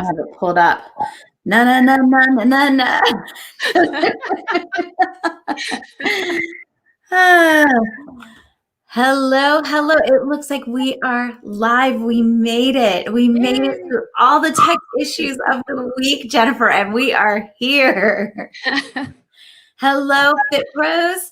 I have it pulled up. Na na na na na na na. Hello, hello. It looks like we are live. We made it. We made it through all the tech issues of the week, Jennifer, and we are here. Hello, Fit Pros.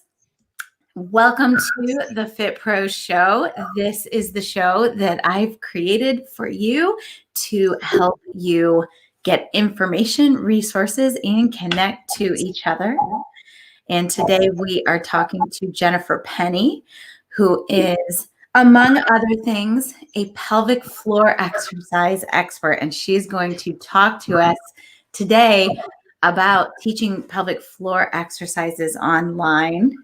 Welcome to the Fit Pros Show. This is the show that I've created for you to help you get information, resources, and connect to each other. And today we are talking to Jennifer Penney, who is, among other things, a pelvic floor exercise expert. And she's going to talk to us today about teaching pelvic floor exercises online.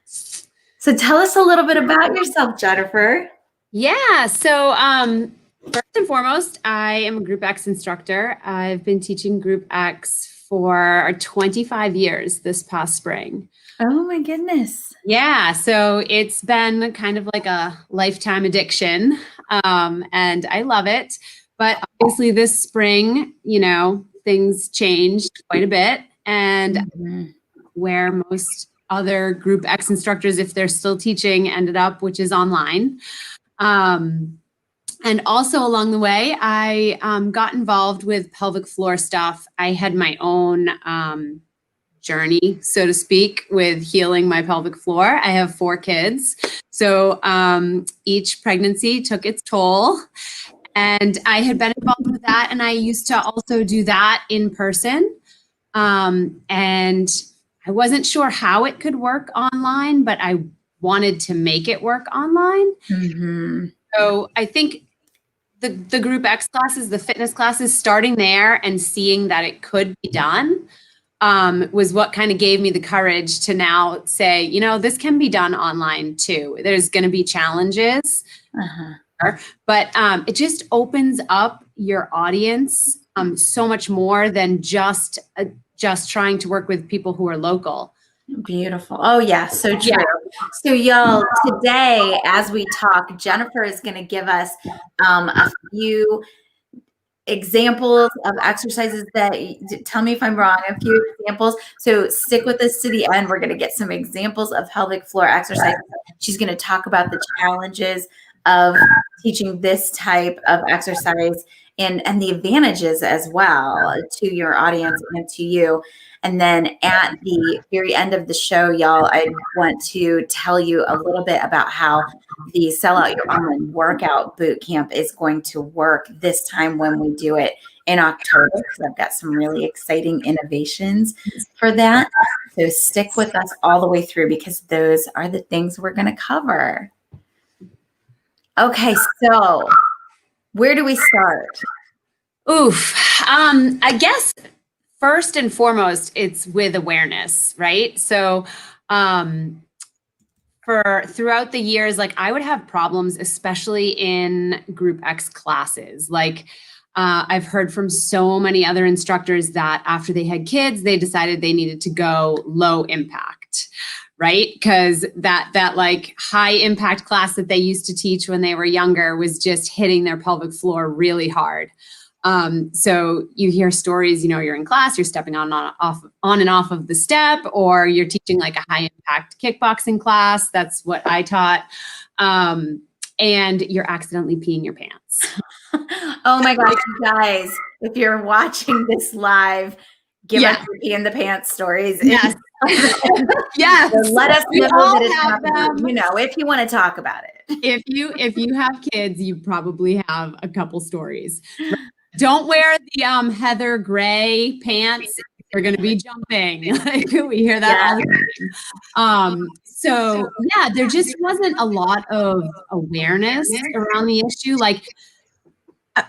So tell us a little bit about yourself, Jennifer. Yeah. So first and foremost, I am a Group X instructor. I've been teaching Group X for 25 years this past spring. Oh my goodness. Yeah. So it's been kind of like a lifetime addiction, and I love it. But obviously this spring, things changed quite a bit. And where most other Group X instructors, if they're still teaching, ended up, which is online. And also along the way, I got involved with pelvic floor stuff. I had my own journey, so to speak, with healing my pelvic floor. I have 4 kids. So each pregnancy took its toll. And I had been involved with that. And I used to also do that in person. And I wasn't sure how it could work online, but I wanted to make it work online. Mm-hmm. So I think the Group X classes, the fitness classes, starting there and seeing that it could be done was what kind of gave me the courage to now say, this can be done online too. There's going to be challenges, but it just opens up your audience so much more than just trying to work with people who are local. Beautiful. Oh yeah, so true. Yeah. So y'all, today as we talk, Jennifer is going to give us a few examples of exercises that, tell me if I'm wrong, a few examples. So stick with us to the end. We're going to get some examples of pelvic floor exercises. She's going to talk about the challenges of teaching this type of exercise and the advantages as well to your audience and to you. And then at the very end of the show, y'all, I want to tell you a little bit about how the Sell Out Your Online Workout Bootcamp is going to work this time when we do it in October, because I've got some really exciting innovations for that. So stick with us all the way through, because those are the things we're going to cover. Okay, so where do we start? I guess first and foremost, it's with awareness, right? So throughout the years, I would have problems, especially in Group X classes. I've heard from so many other instructors that after they had kids, they decided they needed to go low impact, right? Because that high impact class that they used to teach when they were younger was just hitting their pelvic floor really hard. So you hear stories, you're in class, you're stepping on and off of the step, or you're teaching a high impact kickboxing class. That's what I taught. And you're accidentally peeing your pants. Oh my gosh, you guys, if you're watching this live, give us your pee in the pants stories. Yes. Yes. So let us know that it's happening, if you want to talk about it. If you have kids, you probably have a couple stories. Don't wear the Heather Gray pants. You're going to be jumping. We hear that all the time. So yeah, there just wasn't a lot of awareness around the issue.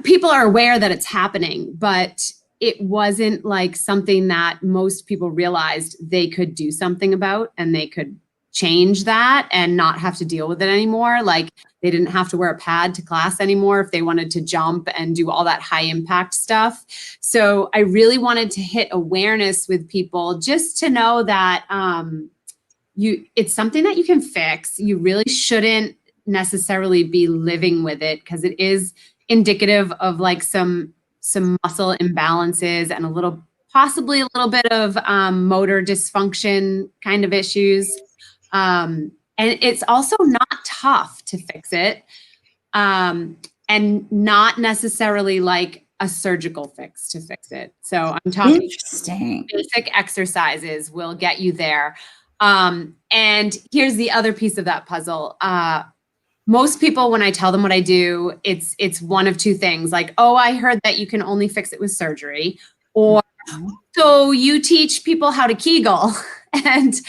People are aware that it's happening, but it wasn't something that most people realized they could do something about, and they could change that and not have to deal with it anymore. They didn't have to wear a pad to class anymore if they wanted to jump and do all that high impact stuff. So I really wanted to hit awareness with people, just to know that it's something that you can fix. You really shouldn't necessarily be living with it, because it is indicative of some some muscle imbalances and possibly a little bit of motor dysfunction kind of issues. And it's also not tough to fix it, and not necessarily like a surgical fix to fix it. So I'm talking Interesting. basic exercises will get you there. And here's the other piece of that puzzle. Most people, when I tell them what I do, it's one of two things. Like, oh, I heard that you can only fix it with surgery, or so you teach people how to Kegel. And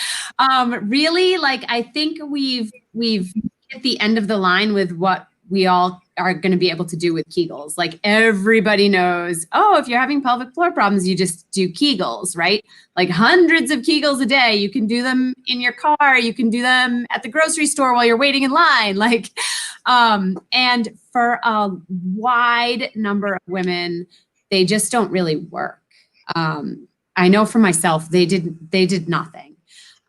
really, like, I think we've hit the end of the line with what we all are going to be able to do with Kegels. Like, everybody knows, oh, if you're having pelvic floor problems, you just do Kegels, right? Like hundreds of Kegels a day. You can do them in your car. You can do them at the grocery store while you're waiting in line. Like, and for a wide number of women, they just don't really work. I know for myself, they did nothing.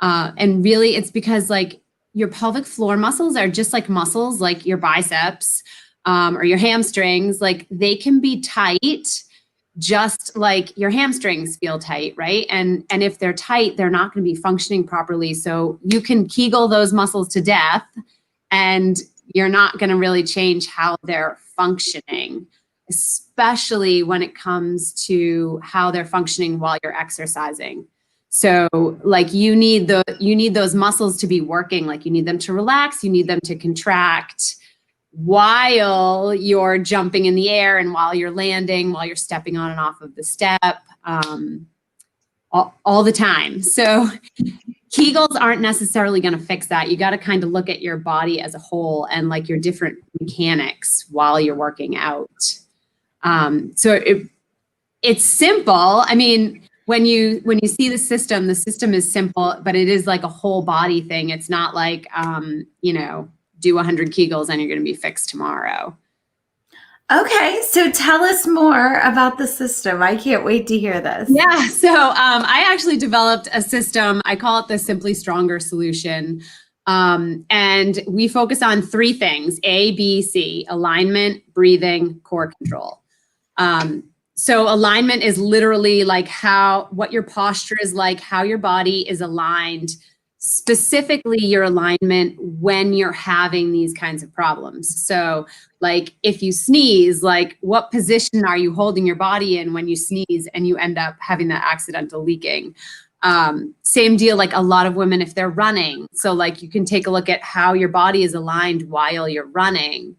And really it's because like your pelvic floor muscles are just like muscles, like your biceps, or your hamstrings. Like, they can be tight, just like your hamstrings feel tight, right? And if they're tight, they're not going to be functioning properly. So you can Kegel those muscles to death, and you're not going to really change how they're functioning, especially when it comes to how they're functioning while you're exercising. So like you need those muscles to be working. Like, you need them to relax, you need them to contract while you're jumping in the air and while you're landing, while you're stepping on and off of the step, all the time. So Kegels aren't necessarily going to fix that. You got to kind of look at your body as a whole and like your different mechanics while you're working out. So it's simple. I mean, when you see the system is simple, but it is like a whole body thing. It's not like, do 100 Kegels and you're going to be fixed tomorrow. Okay, so tell us more about the system. I can't wait to hear this. Yeah, so I actually developed a system. I call it the Simply Stronger solution. And we focus on three things: A, B, C: alignment, breathing, core control. So alignment is literally like what your posture is like, how your body is aligned, specifically your alignment when you're having these kinds of problems. So like if you sneeze, like what position are you holding your body in when you sneeze and you end up having that accidental leaking? Same deal, like a lot of women, if they're running. So like you can take a look at how your body is aligned while you're running.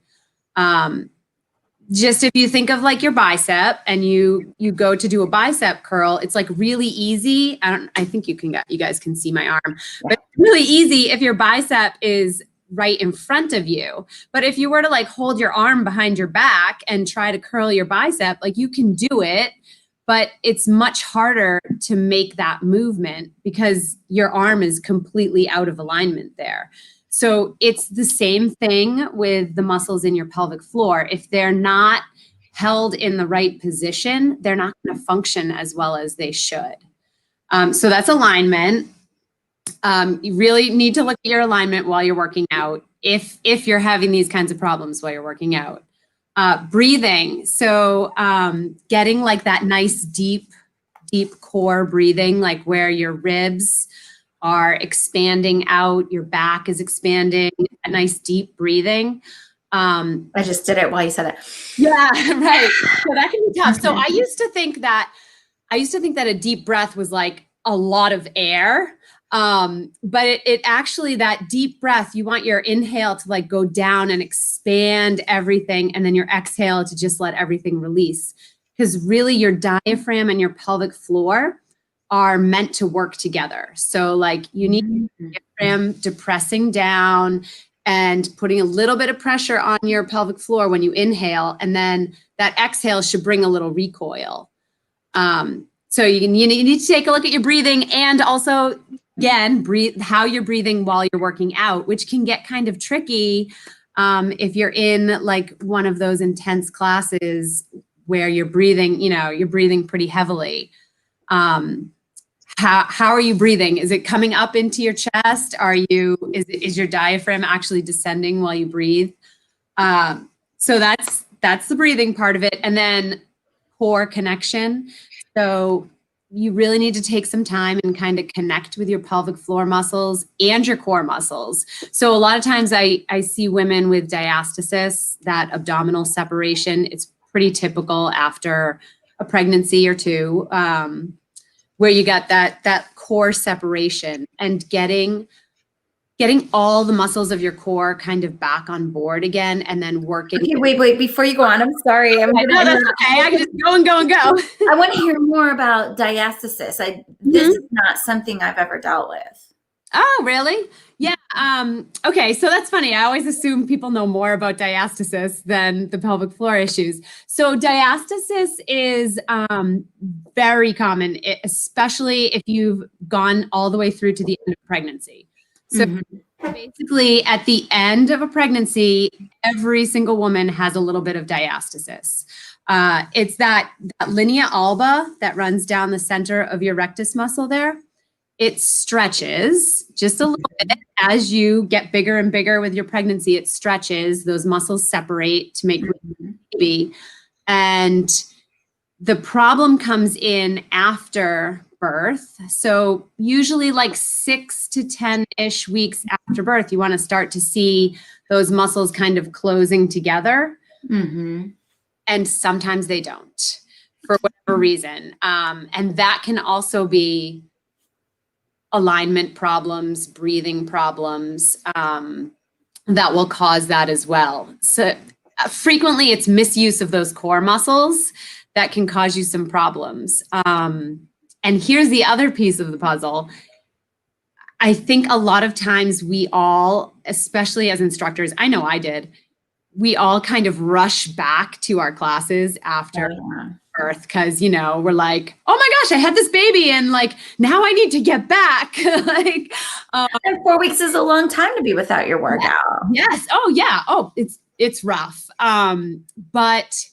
Just if you think of like your bicep and you go to do a bicep curl, it's like really easy. I think you guys can see my arm, but it's really easy if your bicep is right in front of you. But if you were to like hold your arm behind your back and try to curl your bicep, like you can do it, but it's much harder to make that movement because your arm is completely out of alignment there. So it's the same thing with the muscles in your pelvic floor. If they're not held in the right position, they're not going to function as well as they should. So that's alignment. You really need to look at your alignment while you're working out if you're having these kinds of problems while you're working out. Breathing. So getting like that nice deep core breathing, like where your ribs are expanding out, your back is expanding, a nice deep breathing. I just did it while you said it. Yeah, right. So that can be tough. So I used to think that a deep breath was like a lot of air. But it actually, that deep breath, you want your inhale to like go down and expand everything, and then your exhale to just let everything release. Because really your diaphragm and your pelvic floor are meant to work together. So like you need your diaphragm depressing down and putting a little bit of pressure on your pelvic floor when you inhale, and then that exhale should bring a little recoil. So you need to take a look at your breathing, and also again, breathe how you're breathing while you're working out, which can get kind of tricky if you're in like one of those intense classes where you're breathing pretty heavily. How are you breathing? Is it coming up into your chest? Is your diaphragm actually descending while you breathe? So that's the breathing part of it. And then core connection. So you really need to take some time and kind of connect with your pelvic floor muscles and your core muscles. So a lot of times I see women with diastasis, that abdominal separation. It's pretty typical after a pregnancy or two, where you got that core separation, and getting all the muscles of your core kind of back on board again, and then working. Okay, wait, before you go on, I'm sorry. No, that's okay. I can just go and go and go. I want to hear more about diastasis. This is not something I've ever dealt with. Oh, really? Yeah. Okay, so that's funny. I always assume people know more about diastasis than the pelvic floor issues. So diastasis is very common, especially if you've gone all the way through to the end of pregnancy. So basically, at the end of a pregnancy, every single woman has a little bit of diastasis. It's that linea alba that runs down the center of your rectus muscle there. It stretches just a little bit as you get bigger and bigger with your pregnancy. It stretches, those muscles separate to make room for baby. And the problem comes in after birth. So usually like 6 to 10-ish weeks after birth, you want to start to see those muscles kind of closing together. And sometimes they don't, for whatever reason. And that can also be alignment problems, breathing problems, that will cause that as well. So frequently it's misuse of those core muscles that can cause you some problems. And here's the other piece of the puzzle. I think a lot of times we all, especially as instructors, I know I did, we all kind of rush back to our classes after birth because, you know, we're like, oh my gosh, I had this baby and like, now I need to get back. Like, and 4 weeks is a long time to be without your workout. Yes. Oh yeah. Oh, it's rough. But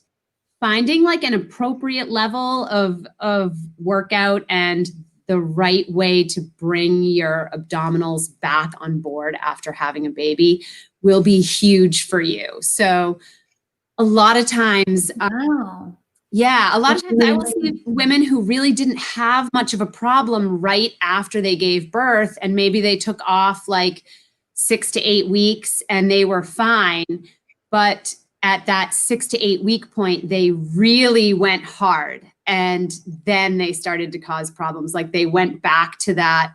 finding like an appropriate level of workout and the right way to bring your abdominals back on board after having a baby will be huge for you. So a lot of times, a lot of times I will see women who really didn't have much of a problem right after they gave birth, and maybe they took off like 6 to 8 weeks and they were fine. But at that 6 to 8 week point, they really went hard, and then they started to cause problems. Like they went back to that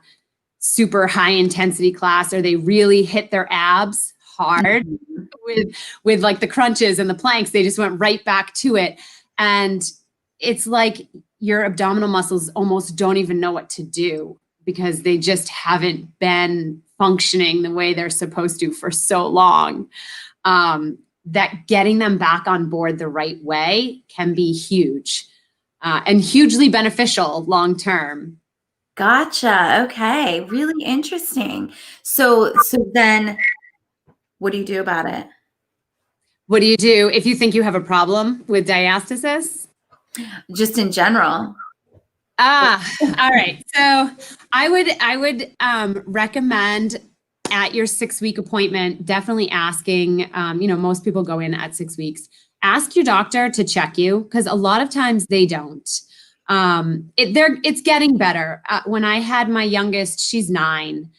super high intensity class, or they really hit their abs hard with like the crunches and the planks. They just went right back to it. And it's like your abdominal muscles almost don't even know what to do because they just haven't been functioning the way they're supposed to for so long. That getting them back on board the right way can be huge and hugely beneficial long term. Gotcha. Okay. Really interesting. So then what do you do about it? What do you do if you think you have a problem with diastasis? Just in general. All right. So I would recommend at your 6 week appointment, definitely asking, most people go in at 6 weeks, ask your doctor to check you, because a lot of times they don't. It's getting better. When I had my youngest, she's 9.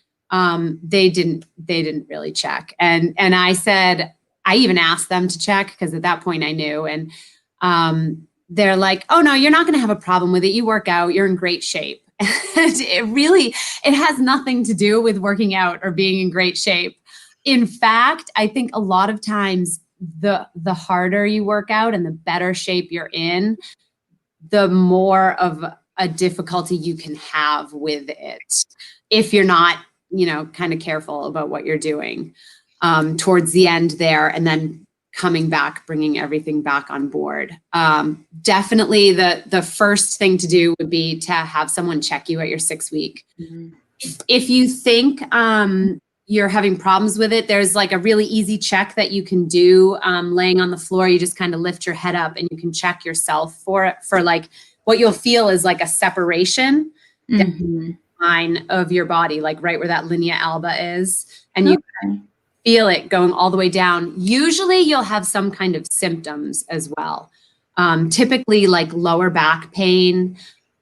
They didn't really check. And I even asked them to check because at that point I knew, and they're like, oh no, you're not going to have a problem with it. You work out, you're in great shape. And it has nothing to do with working out or being in great shape. In fact, I think a lot of times the harder you work out and the better shape you're in, the more of a difficulty you can have with it if you're not, kind of careful about what you're doing towards the end there, and then coming back, bringing everything back on board. Definitely the first thing to do would be to have someone check you at your 6 week. If you think you're having problems with it, there's like a really easy check that you can do laying on the floor. You just kind of lift your head up and you can check yourself for like what you'll feel is like a separation line of your body, like right where that linea alba is. And you feel it going all the way down. Usually you'll have some kind of symptoms as well. typically like lower back pain,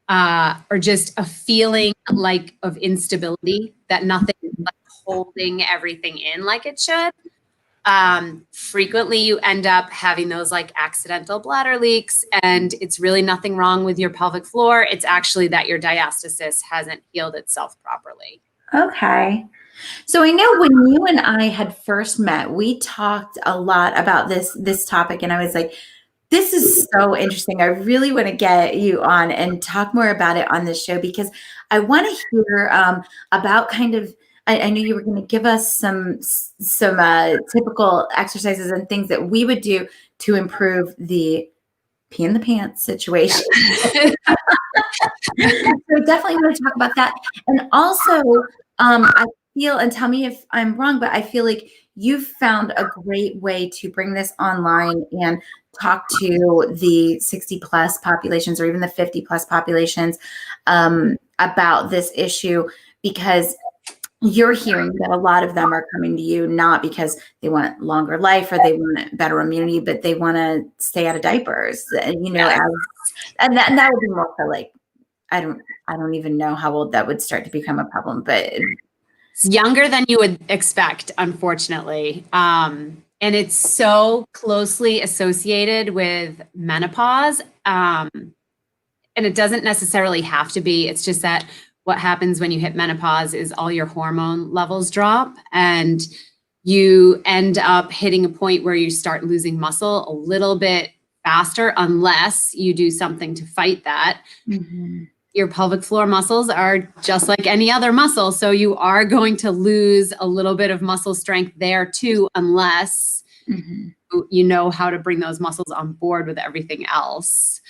or just a feeling like of instability, that nothing is like holding everything in like it should. Frequently you end up having those like accidental bladder leaks, and it's really nothing wrong with your pelvic floor. It's actually that your diastasis hasn't healed itself properly. Okay. So I know when you and I had first met, we talked a lot about this topic, and I was like, this is so interesting. I really want to get you on and talk more about it on this show, because I want to hear about kind of, I know you were going to give us some typical exercises and things that we would do to improve the pee in the pants situation. So definitely want to talk about that. And also, I feel, and tell me if I'm wrong, but I feel like you've found a great way to bring this online and talk to the 60 plus populations, or even the 50 plus populations, about this issue, because you're hearing that a lot of them are coming to you not because they want longer life or they want better immunity, but they want to stay out of diapers, you know, and that would be more for like, I don't even know how old that would start to become a problem, but it's younger than you would expect, unfortunately. And it's so closely associated with menopause. And it doesn't necessarily have to be. It's just that what happens when you hit menopause is all your hormone levels drop, and you end up hitting a point where you start losing muscle a little bit faster, unless you do something to fight that. mm-hmm. Your pelvic floor muscles are just like any other muscle. So you are going to lose a little bit of muscle strength there too, unless Mm-hmm. you know how to bring those muscles on board with everything else.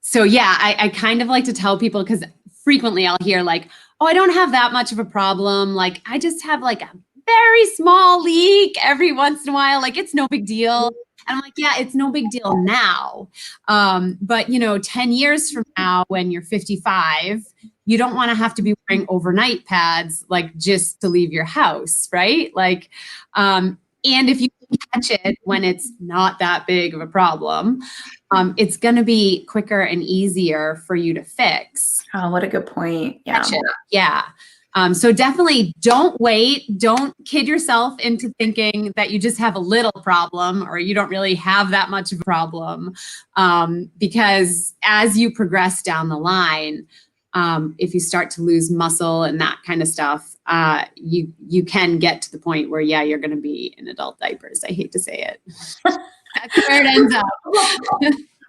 So yeah, I kind of like to tell people, because frequently I'll hear like, oh, I don't have that much of a problem. Like, I just have like a very small leak every once in a while. Like, it's no big deal. And I'm like, yeah, it's no big deal now. But 10 years from now, when you're 55, you don't want to have to be wearing overnight pads, like just to leave your house, right? Like, and if you catch it when it's not that big of a problem, it's going to be quicker and easier for you to fix. Oh, what a good point. Yeah. Yeah. So definitely don't wait. Don't kid yourself into thinking that you just have a little problem, or you don't really have that much of a problem. Because as you progress down the line, if you start to lose muscle and that kind of stuff, you can get to the point where, yeah, you're going to be in adult diapers. I hate to say it. That's where it ends up.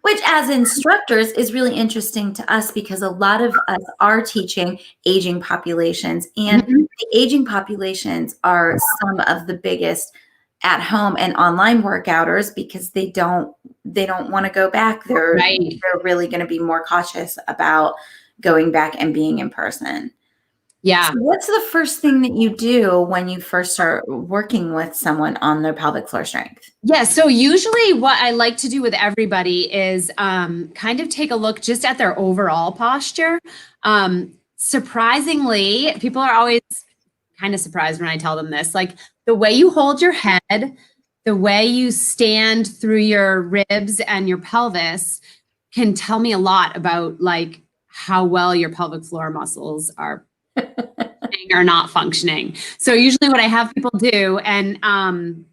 Which, as instructors, is really interesting to us, because a lot of us are teaching aging populations, and Mhm. the aging populations are some of the biggest at home and online workouters, because they don't want to go back. They're really going to be more cautious about going back and being in person. Yeah. So what's the first thing that you do when you first start working with someone on their pelvic floor strength? Yeah. So usually what I like to do with everybody is kind of take a look just at their overall posture. Surprisingly, people are always kind of surprised when I tell them this, like the way you hold your head, the way you stand through your ribs and your pelvis can tell me a lot about like how well your pelvic floor muscles are or not functioning. So usually what I have people do, and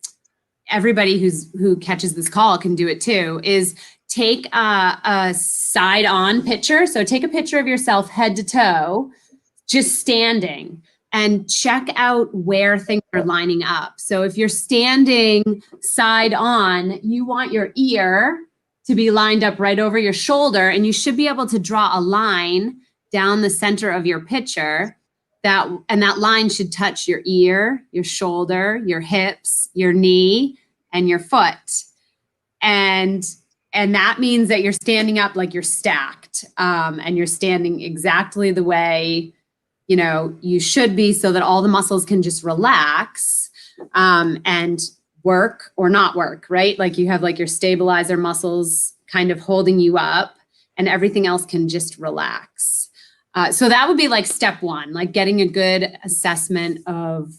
everybody who catches this call can do it too, is take a side on picture. So take a picture of yourself head to toe, just standing, and check out where things are lining up. So if you're standing side on, you want your ear to be lined up right over your shoulder, and you should be able to draw a line down the center of your picture. That line should touch your ear, your shoulder, your hips, your knee, and your foot. And that means that you're standing up like you're stacked, and you're standing exactly the way you should be, so that all the muscles can just relax and work or not work, right? Like you have like your stabilizer muscles kind of holding you up, and everything else can just relax. So that would be like step one, like getting a good assessment of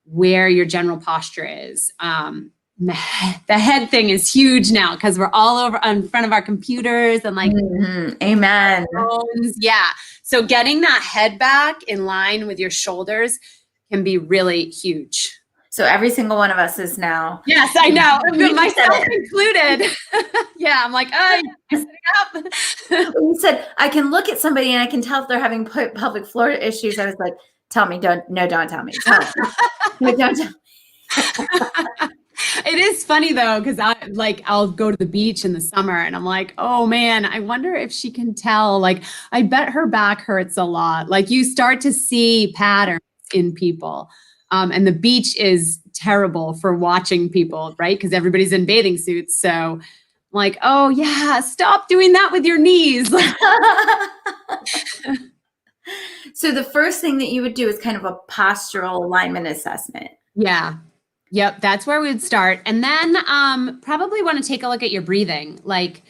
where your general posture is. the head thing is huge now because we're all over in front of our computers and like amen. phones. Yeah. So getting that head back in line with your shoulders can be really huge. So every single one of us is now. Yes, I know. Myself included. Yeah, I'm like, oh, you're sitting up. You said, I can look at somebody and I can tell if they're having pelvic floor issues. I was like, tell me, don't tell me. Tell me. No, don't tell me. It is funny though, because I'll go to the beach in the summer and I'm like, oh man, I wonder if she can tell. Like, I bet her back hurts a lot. Like you start to see patterns in people. And the beach is terrible for watching people, right? Because everybody's in bathing suits. So I'm like, oh yeah, stop doing that with your knees. So the first thing that you would do is kind of a postural alignment assessment. Yeah. Yep. That's where we would start. And then probably want to take a look at your breathing. Like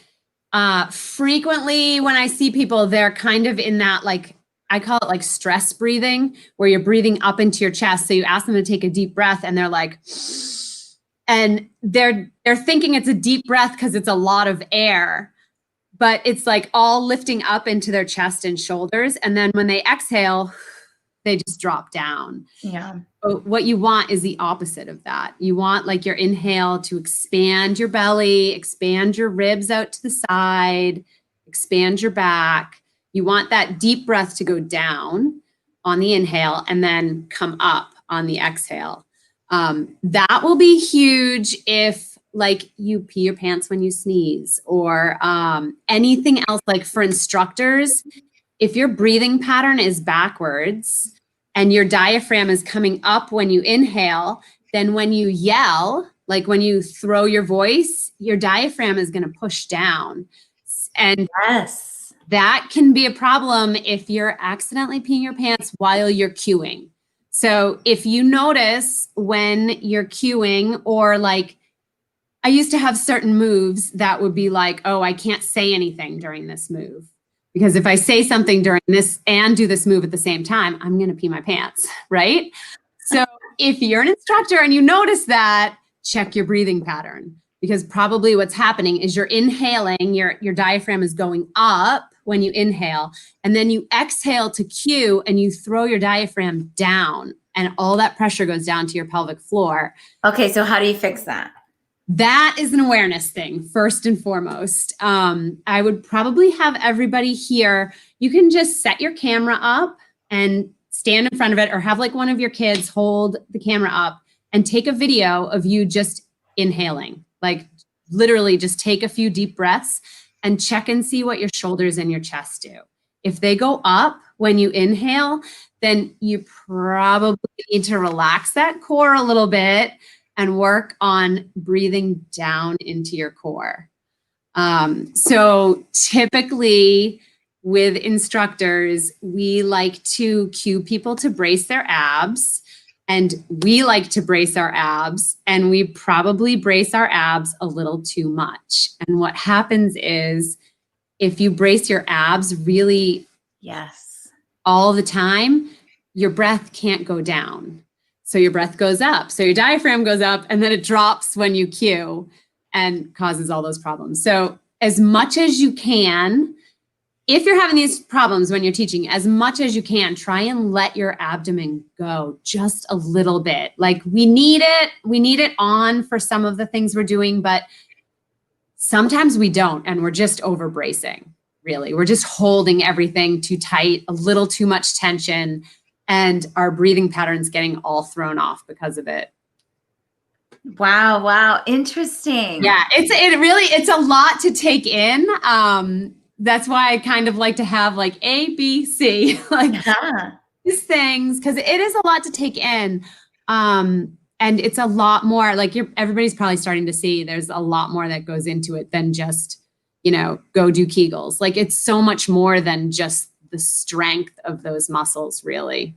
frequently when I see people, they're kind of in that, like, I call it like stress breathing, where you're breathing up into your chest. So you ask them to take a deep breath and they're like, and they're thinking it's a deep breath because it's a lot of air, but it's like all lifting up into their chest and shoulders. And then when they exhale, they just drop down. Yeah. But what you want is the opposite of that. You want like your inhale to expand your belly, expand your ribs out to the side, expand your back. You want that deep breath to go down on the inhale and then come up on the exhale. That will be huge if like you pee your pants when you sneeze or anything else. Like for instructors, if your breathing pattern is backwards and your diaphragm is coming up when you inhale, then when you yell, like when you throw your voice, your diaphragm is going to push down. And yes. That can be a problem if you're accidentally peeing your pants while you're cueing. So if you notice when you're cueing, or like I used to have certain moves that would be like, oh, I can't say anything during this move. Because if I say something during this and do this move at the same time, I'm going to pee my pants, right? So if you're an instructor and you notice that, check your breathing pattern. Because probably what's happening is you're inhaling, your diaphragm is going up when you inhale, and then you exhale to cue and you throw your diaphragm down and all that pressure goes down to your pelvic floor. Okay, so how do you fix that? That is an awareness thing, first and foremost. I would probably have everybody here, you can just set your camera up and stand in front of it, or have like one of your kids hold the camera up and take a video of you just inhaling. Like literally just take a few deep breaths and check and see what your shoulders and your chest do. If they go up when you inhale, then you probably need to relax that core a little bit and work on breathing down into your core. So typically with instructors, we like to cue people to brace their abs. And we like to brace our abs, and we probably brace our abs a little too much. And what happens is if you brace your abs really all the time, your breath can't go down. So your breath goes up. So your diaphragm goes up and then it drops when you cue and causes all those problems. So as much as you can, if you're having these problems when you're teaching, as much as you can, try and let your abdomen go just a little bit. Like we need it on for some of the things we're doing, but sometimes we don't, and we're just over bracing, really. We're just holding everything too tight, a little too much tension, and our breathing patterns getting all thrown off because of it. Wow. Interesting. Yeah, it's a lot to take in. That's why I kind of like to have like A, B, C, like these things, because it is a lot to take in. And it's a lot more like everybody's probably starting to see there's a lot more that goes into it than just, go do Kegels. Like it's so much more than just the strength of those muscles, really.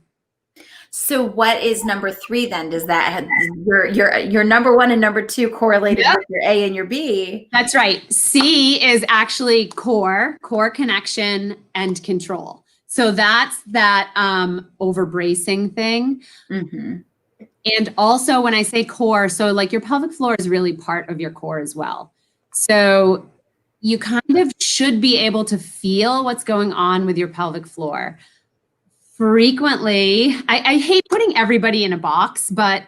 So what is number 3 then? Does that have your number 1 and number 2 correlated with your A and your B? That's right. C is actually core connection and control. So that's that over bracing thing. Mm-hmm. And also when I say core, so like your pelvic floor is really part of your core as well. So you kind of should be able to feel what's going on with your pelvic floor. Frequently, I hate putting everybody in a box, but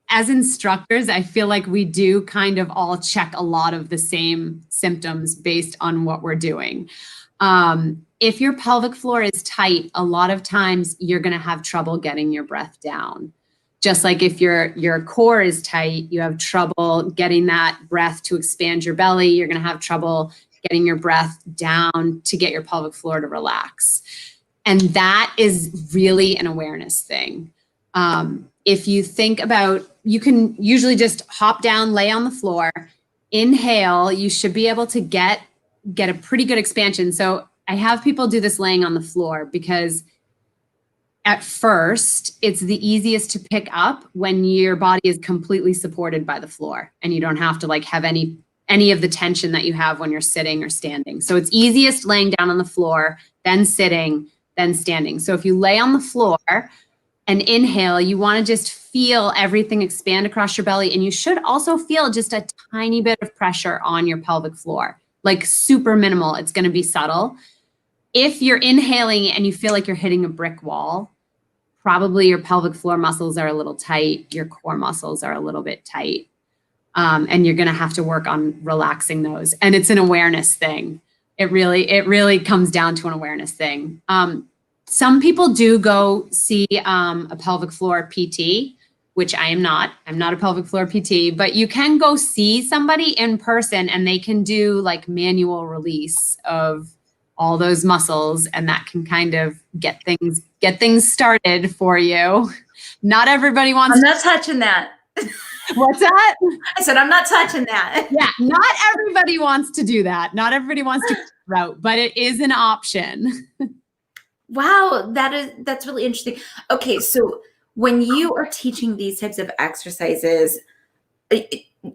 as instructors, I feel like we do kind of all check a lot of the same symptoms based on what we're doing. If your pelvic floor is tight, a lot of times you're going to have trouble getting your breath down. Just like if your core is tight, you have trouble getting that breath to expand your belly. You're going to have trouble getting your breath down to get your pelvic floor to relax. And that is really an awareness thing. If you think about, you can usually just hop down, lay on the floor, inhale, you should be able to get a pretty good expansion. So I have people do this laying on the floor because at first it's the easiest to pick up when your body is completely supported by the floor and you don't have to like have any of the tension that you have when you're sitting or standing. So it's easiest laying down on the floor, then sitting, then standing. So if you lay on the floor and inhale, you want to just feel everything expand across your belly. And you should also feel just a tiny bit of pressure on your pelvic floor, like super minimal. It's going to be subtle. If you're inhaling and you feel like you're hitting a brick wall, probably your pelvic floor muscles are a little tight. Your core muscles are a little bit tight. And you're going to have to work on relaxing those. And it's an awareness thing. It really comes down to an awareness thing. Some people do go see a pelvic floor PT, which I am not. I'm not a pelvic floor PT, but you can go see somebody in person and they can do like manual release of all those muscles, and that can kind of get things started for you. Not everybody wants. I'm not touching that. What's that? I said, I'm not touching that. Yeah, not everybody wants to do that. Not everybody wants to route, but it is an option. Wow, that's really interesting. Okay, so when you are teaching these types of exercises,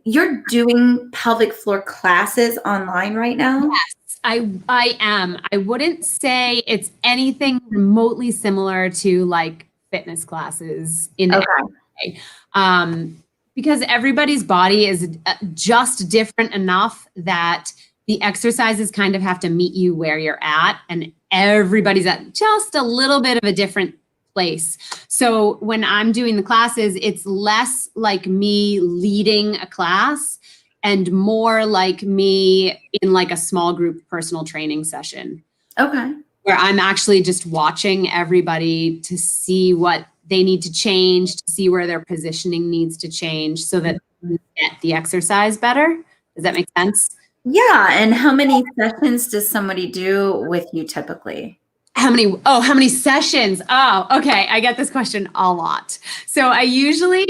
you're doing pelvic floor classes online right now? Yes, I am. I wouldn't say it's anything remotely similar to like fitness classes in the way. Because everybody's body is just different enough that the exercises kind of have to meet you where you're at, and everybody's at just a little bit of a different place. So when I'm doing the classes, it's less like me leading a class and more like me in like a small group personal training session. Okay. Where I'm actually just watching everybody to see what they need to change, to see where their positioning needs to change so that they get the exercise better. Does that make sense? Yeah. And how many sessions does somebody do with you typically? How many sessions? Oh, okay. I get this question a lot. So I usually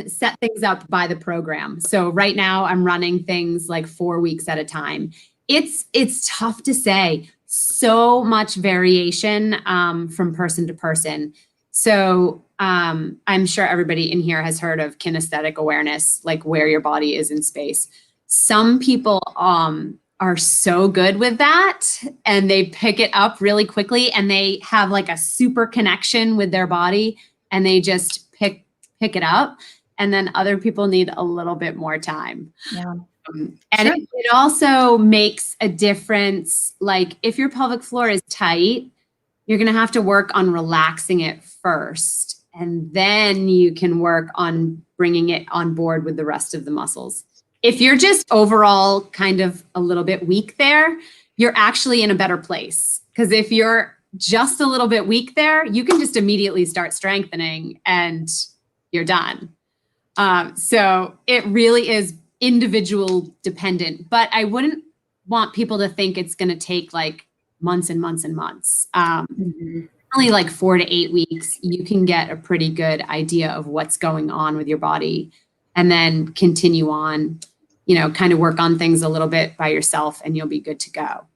set things up by the program. So right now I'm running things like 4 weeks at a time. It's tough to say. So much variation from person to person. So I'm sure everybody in here has heard of kinesthetic awareness, like where your body is in space. Some people are so good with that and they pick it up really quickly and they have like a super connection with their body and they just pick it up. And then other people need a little bit more time. Yeah. And it also makes a difference. Like if your pelvic floor is tight, you're going to have to work on relaxing it first. And then you can work on bringing it on board with the rest of the muscles. If you're just overall kind of a little bit weak there, you're actually in a better place. Because if you're just a little bit weak there, you can just immediately start strengthening and you're done. So it really is individual dependent, but I wouldn't want people to think it's going to take like months and months and months. Only like 4 to 8 weeks, you can get a pretty good idea of what's going on with your body and then continue on, kind of work on things a little bit by yourself and you'll be good to go.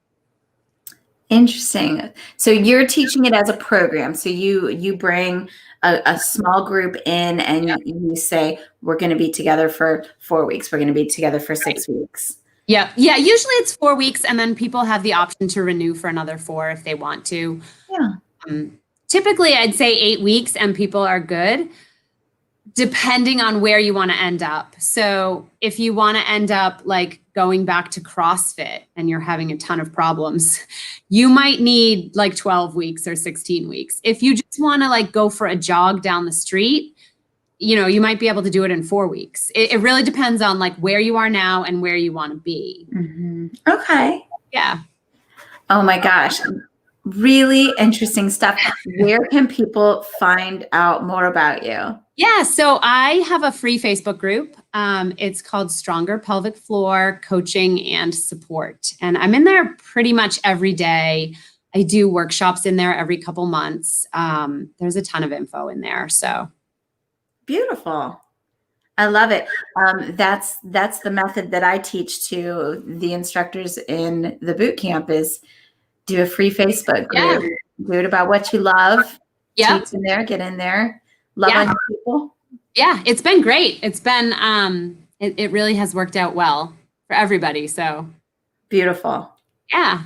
Interesting. So you're teaching it as a program. So you bring a small group in and you say, we're going to be together for 4 weeks. We're going to be together for 6 weeks. Yeah. Usually it's 4 weeks and then people have the option to renew for another 4 if they want to. Yeah. Typically I'd say 8 weeks and people are good. depending on where you want to end up. So if you want to end up like going back to CrossFit and you're having a ton of problems, you might need like 12 weeks or 16 weeks. If you just want to like go for a jog down the street, you might be able to do it in 4 weeks. It really depends on like where you are now and where you want to be. Mm-hmm. Okay. Yeah. Oh my gosh. Really interesting stuff. Where can people find out more about you? Yeah, so I have a free Facebook group. It's called Stronger Pelvic Floor Coaching and Support. And I'm in there pretty much every day. I do workshops in there every couple months. There's a ton of info in there. So beautiful. I love it. That's the method that I teach to the instructors in the boot camp is do a free Facebook group. Yeah. Do it about what you love. Yeah. Teach in there, get in there. Love on people. Yeah, it's been great. It's been, it really has worked out well for everybody. So beautiful. Yeah.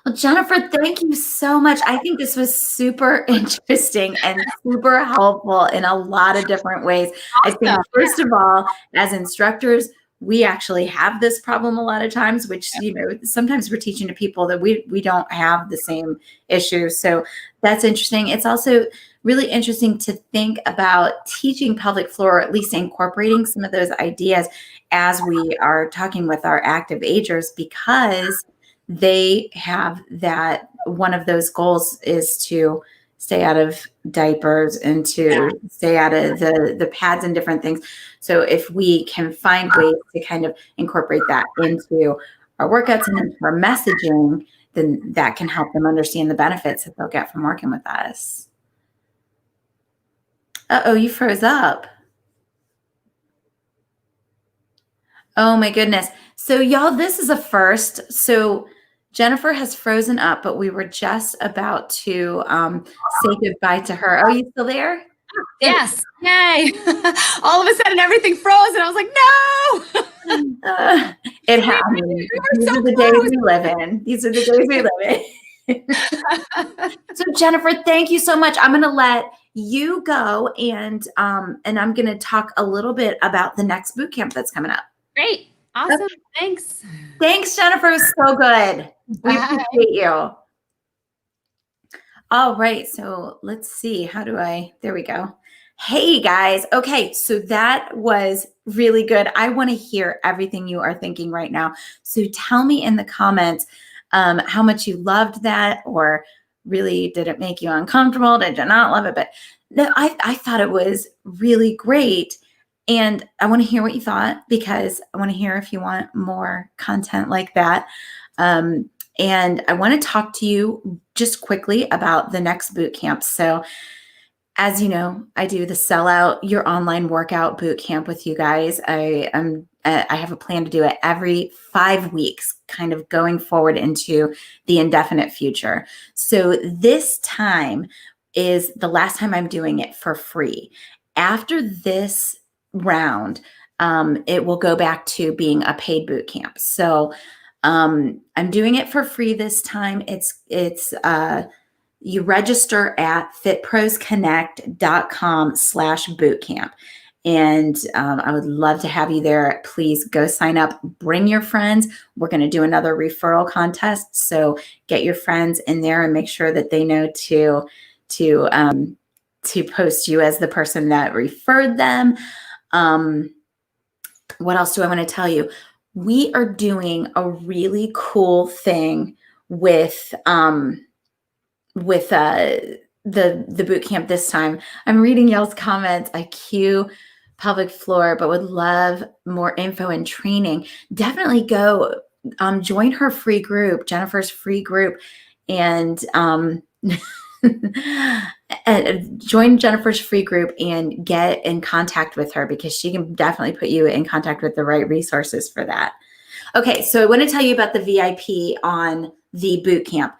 Well, Jennifer, thank you so much. I think this was super interesting and super helpful in a lot of different ways. Awesome. I think, first of all, as instructors, we actually have this problem a lot of times, which, sometimes we're teaching to people that we don't have the same issue. So that's interesting. It's also really interesting to think about teaching pelvic floor, or at least incorporating some of those ideas as we are talking with our active agers, because they have that one of those goals is to stay out of diapers and to stay out of the pads and different things. So if we can find ways to kind of incorporate that into our workouts and into our messaging, then that can help them understand the benefits that they'll get from working with us. Uh-oh, you froze up. Oh my goodness. So y'all, this is a first. So Jennifer has frozen up, but we were just about to say goodbye to her. Oh, you still there? Yes. Yay. All of a sudden everything froze and I was like, no. It happens. These are the days we live in. These are the days we live in. So Jennifer, thank you so much. I'm going to let you go and I'm going to talk a little bit about the next boot camp that's coming up. Great. Awesome. Okay. Thanks. Thanks, Jennifer. It was so good. We appreciate you. All right. So let's see. There we go. Hey guys. Okay. So that was really good. I want to hear everything you are thinking right now. So tell me in the comments how much you loved that, or really did it make you uncomfortable? Did you not love it? But no, I thought it was really great. And I want to hear what you thought, because I want to hear if you want more content like that. And I want to talk to you just quickly about the next boot camp. So as you know, I do the Sellout Your Online Workout Boot Camp with you guys. I have a plan to do it every 5 weeks, kind of going forward into the indefinite future. So this time is the last time I'm doing it for free. After this round, it will go back to being a paid boot camp. So I'm doing it for free this time. It's you register at fitprosconnect.com/bootcamp. And I would love to have you there. Please go sign up, bring your friends. We're going to do another referral contest. So get your friends in there and make sure that they know to post you as the person that referred them. What else do I want to tell you? We are doing a really cool thing with the boot camp this time. I'm reading y'all's comments. I cue pelvic floor, but would love more info and training. Definitely go join her free group, Jennifer's free group, and join Jennifer's free group and get in contact with her, because she can definitely put you in contact with the right resources for that. Okay, so I want to tell you about the VIP on the boot camp.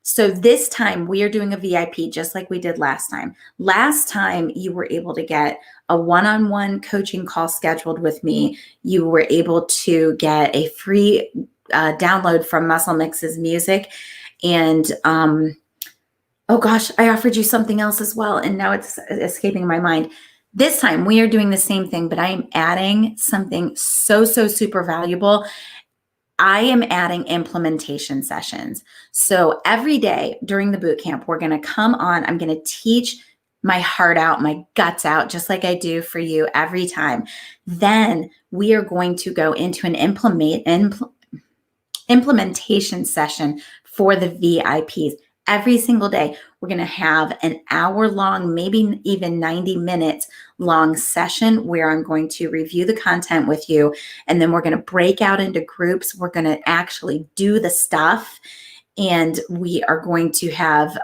So this time we are doing a VIP just like we did last time. Last time you were able to get a one-on-one coaching call scheduled with me. You were able to get a free download from Muscle Mix's music. And oh gosh, I offered you something else as well, and now it's escaping my mind. This time we are doing the same thing, but I am adding something so super valuable. I am adding implementation sessions. So every day during the boot camp, we're going to come on, I'm going to teach my heart out, my guts out, just like I do for you every time. Then we are going to go into an implementation session for the VIPs. Every single day, we're going to have an hour long, maybe even 90 minutes long session where I'm going to review the content with you. And then we're going to break out into groups. We're going to actually do the stuff. And we are going to have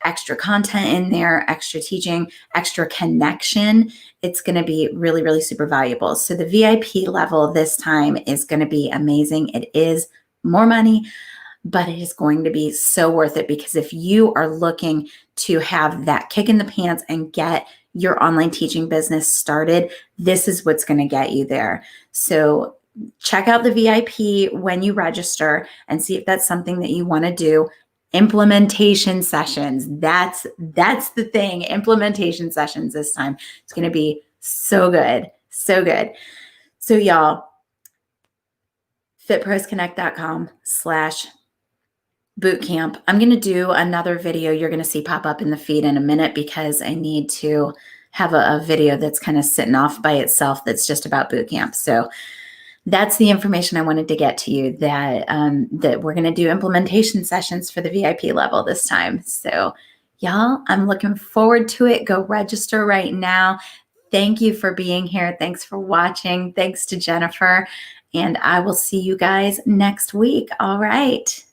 extra content in there, extra teaching, extra connection. It's going to be really super valuable. So the VIP level this time is going to be amazing. It is more money, but it is going to be so worth it, because if you are looking to have that kick in the pants and get your online teaching business started, this is what's going to get you there. So check out the VIP when you register and see if that's something that you want to do. Implementation sessions. That's the thing. Implementation sessions this time. It's going to be so good. So good. So y'all, fitprosconnect.com/bootcamp. I'm going to do another video you're going to see pop up in the feed in a minute, because I need to have a video that's kind of sitting off by itself that's just about bootcamp. So that's the information I wanted to get to you, that that we're going to do implementation sessions for the VIP level this time. So y'all, I'm looking forward to it. Go register right now. Thank you for being here. Thanks for watching. Thanks to Jennifer. And I will see you guys next week. All right.